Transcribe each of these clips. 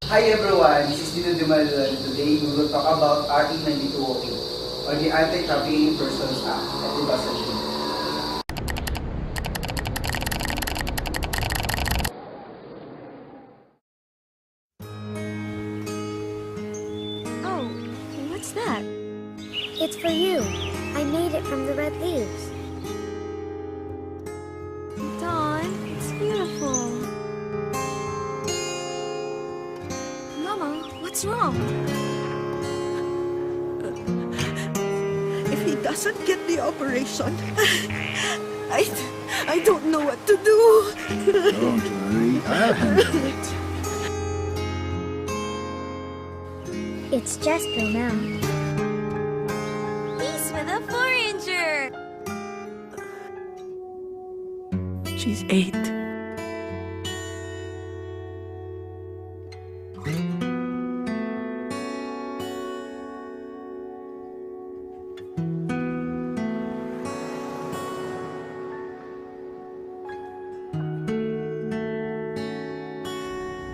Hi everyone, this is Dino Dumaluan. Today we will talk about RA 9208 or the Anti-Trafficking Persons Act of 2003. Oh, what's that? It's for you. I made it from the red leaves. Dawn, it's beautiful. Mama, what's wrong? If he doesn't get the operation, I, I don't know what to do. Don't worry, I'll handle it. It's Jasper now. He's with a foreigner. She's 8.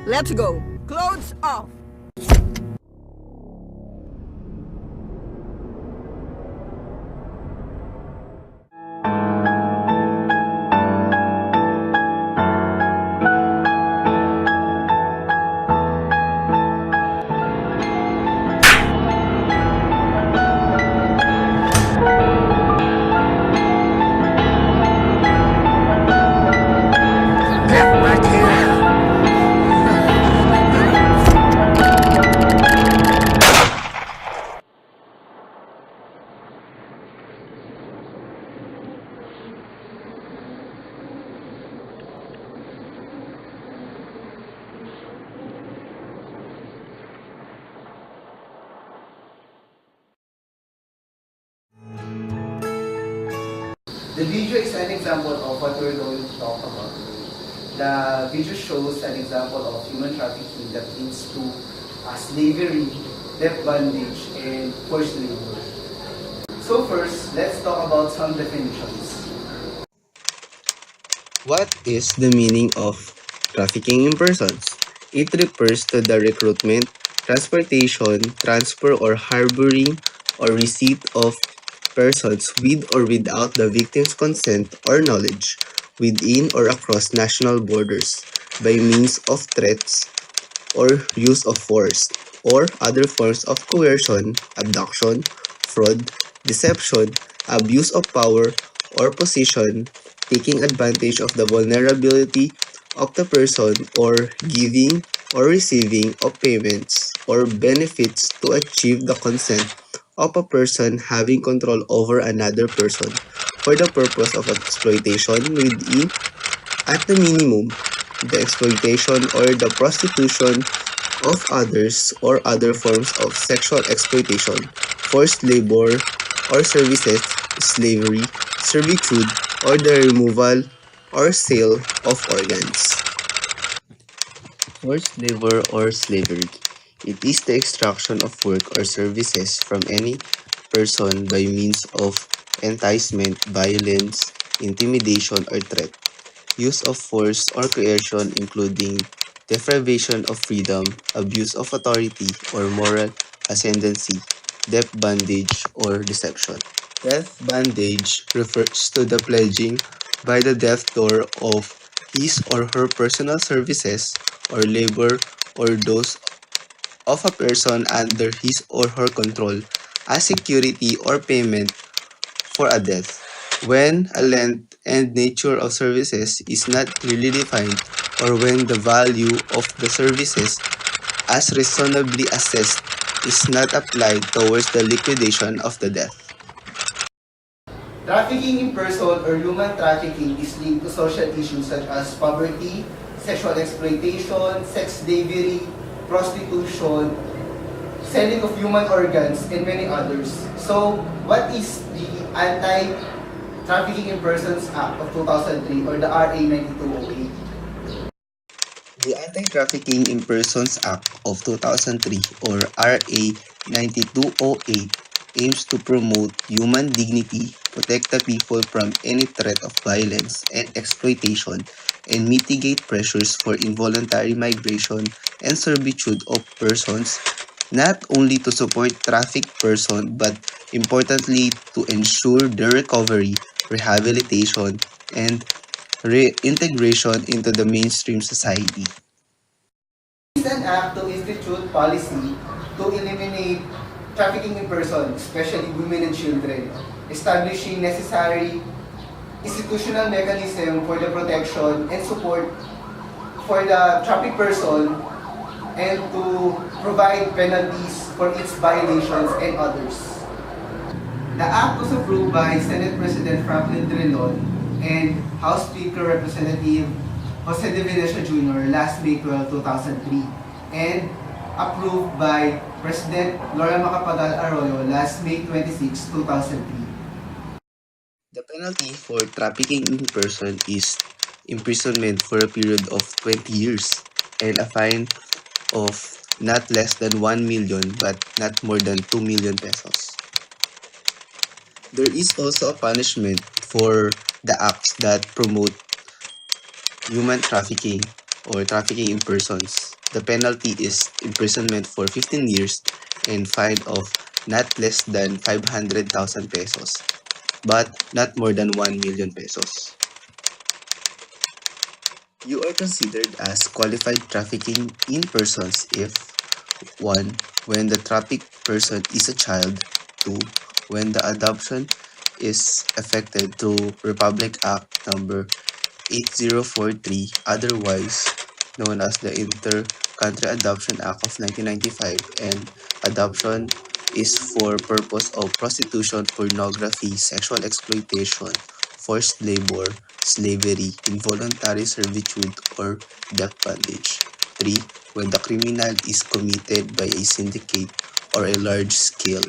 Let's go. Clothes off. Get back here! The video is an example of what we're going to talk about today. The video shows an example of human trafficking that leads to slavery, debt bondage, and forced labor. So first, let's talk about some definitions. What is the meaning of trafficking in persons? It refers to the recruitment, transportation, transfer or harboring or receipt of persons with or without the victim's consent or knowledge within or across national borders by means of threats or use of force or other forms of coercion, abduction, fraud, deception, abuse of power or position, taking advantage of the vulnerability of the person or giving or receiving of payments or benefits to achieve the consent of a person having control over another person for the purpose of exploitation within at the minimum the exploitation or the prostitution of others or other forms of sexual exploitation, forced labor or services, slavery, servitude, or the removal or sale of organs. Forced labor or slavery. It is the extraction of work or services from any person by means of enticement, violence, intimidation, or threat. Use of force or coercion including deprivation of freedom, abuse of authority or moral ascendancy, death bondage or deception. Death bondage refers to the pledging by the debtor of his or her personal services or labor or those of a person under his or her control as security or payment for a debt. When a length and nature of services is not clearly defined or when the value of the services as reasonably assessed is not applied towards the liquidation of the debt. Trafficking in person or human trafficking is linked to social issues such as poverty, sexual exploitation, sex slavery, prostitution, selling of human organs, and many others. So, what is the Anti-Trafficking in Persons Act of 2003 or the RA 9208? The Anti-Trafficking in Persons Act of 2003 or RA 9208 aims to promote human dignity, protect the people from any threat of violence and exploitation, and mitigate pressures for involuntary migration and servitude of persons, not only to support trafficked persons but importantly to ensure their recovery, rehabilitation, and reintegration into the mainstream society. It is an act to institute policy to eliminate trafficking in persons, especially women and children, establishing necessary institutional mechanism for the protection and support for the trafficked person and to provide penalties for its violations and others. The act was approved by Senate President Franklin Drilon and House Speaker Representative Jose De Venecia Jr. last May 12, 2003 and approved by President Laura Macapagal Arroyo last May 26, 2003. The penalty for trafficking in person is imprisonment for a period of 20 years and a fine of not less than 1 million but not more than 2 million pesos. There is also a punishment for the acts that promote human trafficking or trafficking in persons. The penalty is imprisonment for 15 years and fine of not less than 500,000 pesos but not more than 1 million pesos. You are considered as qualified trafficking in persons if 1. When the trafficked person is a child. 2. When the adoption is effected through Republic Act number 8043, otherwise known as the Inter-Country Adoption Act of 1995, and adoption is for purpose of prostitution, pornography, sexual exploitation, forced labor, slavery, involuntary servitude, or death bondage. 3. When the criminal is committed by a syndicate or a large-scale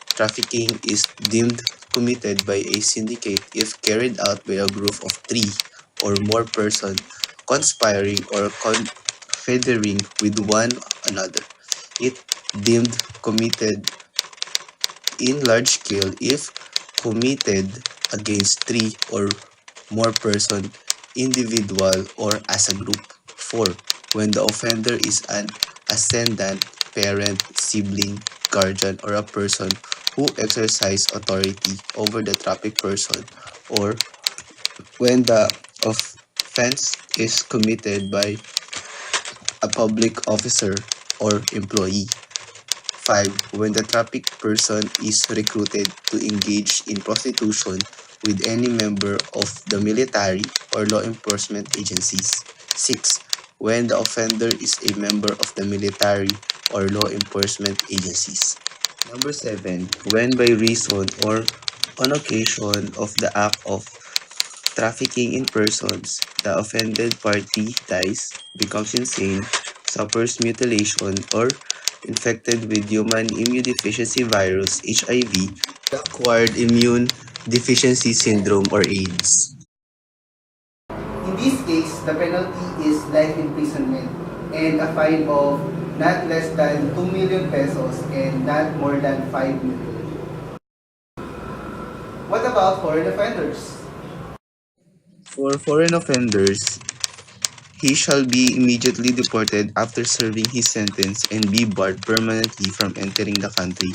trafficking is deemed committed by a syndicate if carried out by a group of 3 or more persons conspiring or confederating with one another. It deemed committed in large scale if committed against 3 or more persons, individual or as a group. 4. When the offender is an ascendant, parent, sibling, guardian, or a person who exercise authority over the trafficked person, or when the offense is committed by a public officer or employee. 5. When the trafficked person is recruited to engage in prostitution with any member of the military or law enforcement agencies. 6. When the offender is a member of the military or law enforcement agencies. Number 7. When by reason or on occasion of the act of trafficking in persons, the offended party dies, becomes insane, suffers mutilation, or infected with human immunodeficiency virus (HIV), acquired immune deficiency syndrome or AIDS. In this case, the penalty is life imprisonment and a fine of not less than 2 million pesos and not more than 5 million. What about foreign offenders? For foreign offenders, he shall be immediately deported after serving his sentence and be barred permanently from entering the country.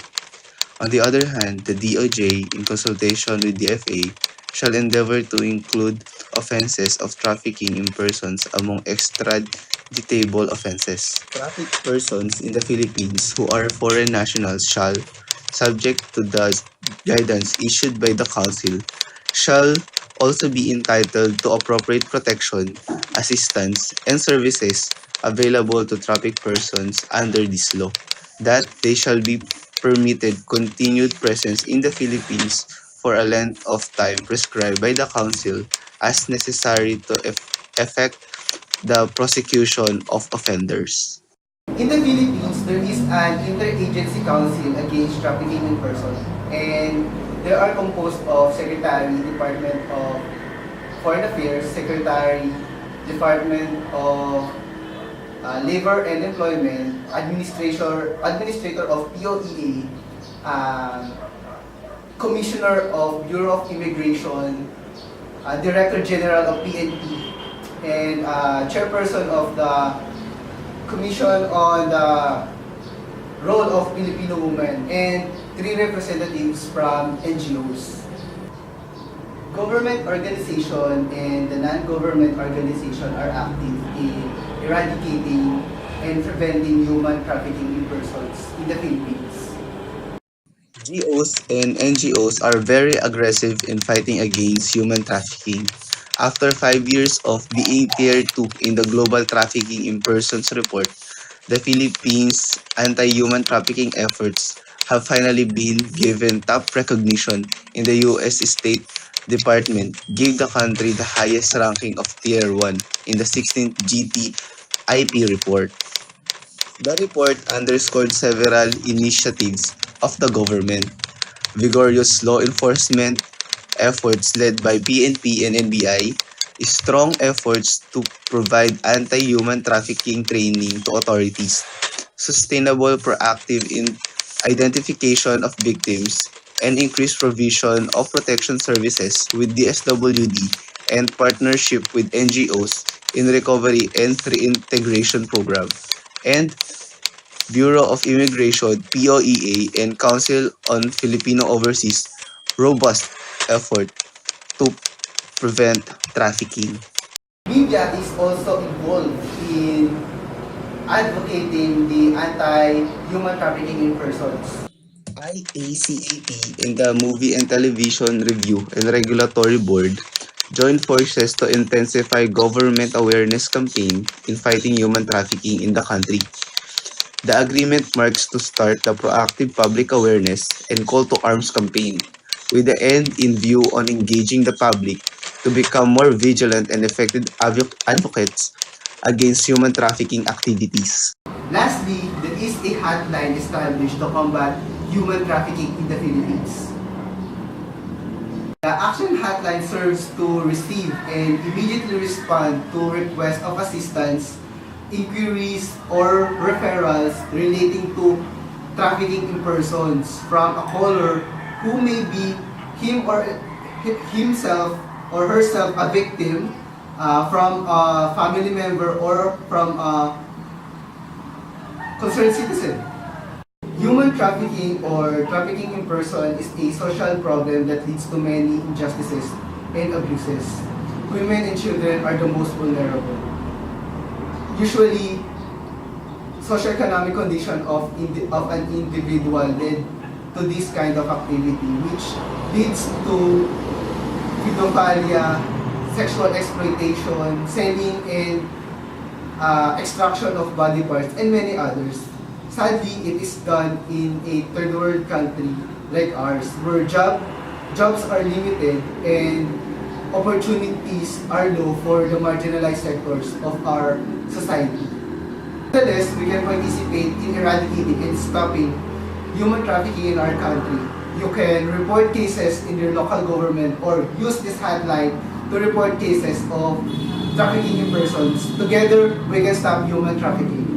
On the other hand, the DOJ, in consultation with the FA, shall endeavor to include offenses of trafficking in persons among extraditable offenses. Trafficked persons in the Philippines who are foreign nationals shall, subject to the guidance issued by the Council, shall also be entitled to appropriate protection, assistance, and services available to trafficked persons under this law, that they shall be permitted continued presence in the Philippines for a length of time prescribed by the Council as necessary to effect the prosecution of offenders. In the Philippines, there is an interagency council against trafficking in person, and they are composed of Secretary, Department of Foreign Affairs, Secretary, Department of Labor and Employment, Administrator of POEA, Commissioner of Bureau of Immigration, Director General of PNP, and chairperson of the Commission on the Role of Filipino Women, and 3 representatives from NGOs. Government organization and the non-government organization are active in eradicating and preventing human trafficking in persons in the Philippines. GOs and NGOs are very aggressive in fighting against human trafficking. After 5 years of being Tier 2 in the Global Trafficking in Persons report, the Philippines' anti-human trafficking efforts have finally been given top recognition in the US State Department gave the country the highest ranking of Tier 1 in the 16th GTIP report. The report underscored several initiatives of the government, vigorous law enforcement efforts led by PNP and NBI, strong efforts to provide anti-human trafficking training to authorities, sustainable proactive identification of victims, and increased provision of protection services with DSWD and partnership with NGOs in recovery and reintegration program, and Bureau of Immigration (POEA) and Council on Filipino Overseas robust effort to prevent trafficking. Media is also involved in advocating the anti-human trafficking in persons. IACAP and the Movie and Television Review and Regulatory Board joined forces to intensify government awareness campaign in fighting human trafficking in the country. The agreement marks to start the proactive public awareness and call to arms campaign, with the end in view on engaging the public to become more vigilant and effective advocates against human trafficking activities. Lastly, there is a hotline established to combat human trafficking in the Philippines. The action hotline serves to receive and immediately respond to requests of assistance, inquiries, or referrals relating to trafficking in persons from a caller who may be himself or herself a victim, from a family member, or from a concerned citizen. Human trafficking or trafficking in person is a social problem that leads to many injustices and abuses. Women and children are the most vulnerable. Usually, socioeconomic condition of an individual led to this kind of activity, which leads to pedophilia, sexual exploitation, selling and extraction of body parts, and many others. Sadly, it is done in a third world country like ours, where jobs are limited and opportunities are low for the marginalized sectors of our society. Nonetheless, we can participate in eradicating and stopping human trafficking in our country. You can report cases in your local government or use this hotline to report cases of trafficking in persons. Together, we can stop human trafficking.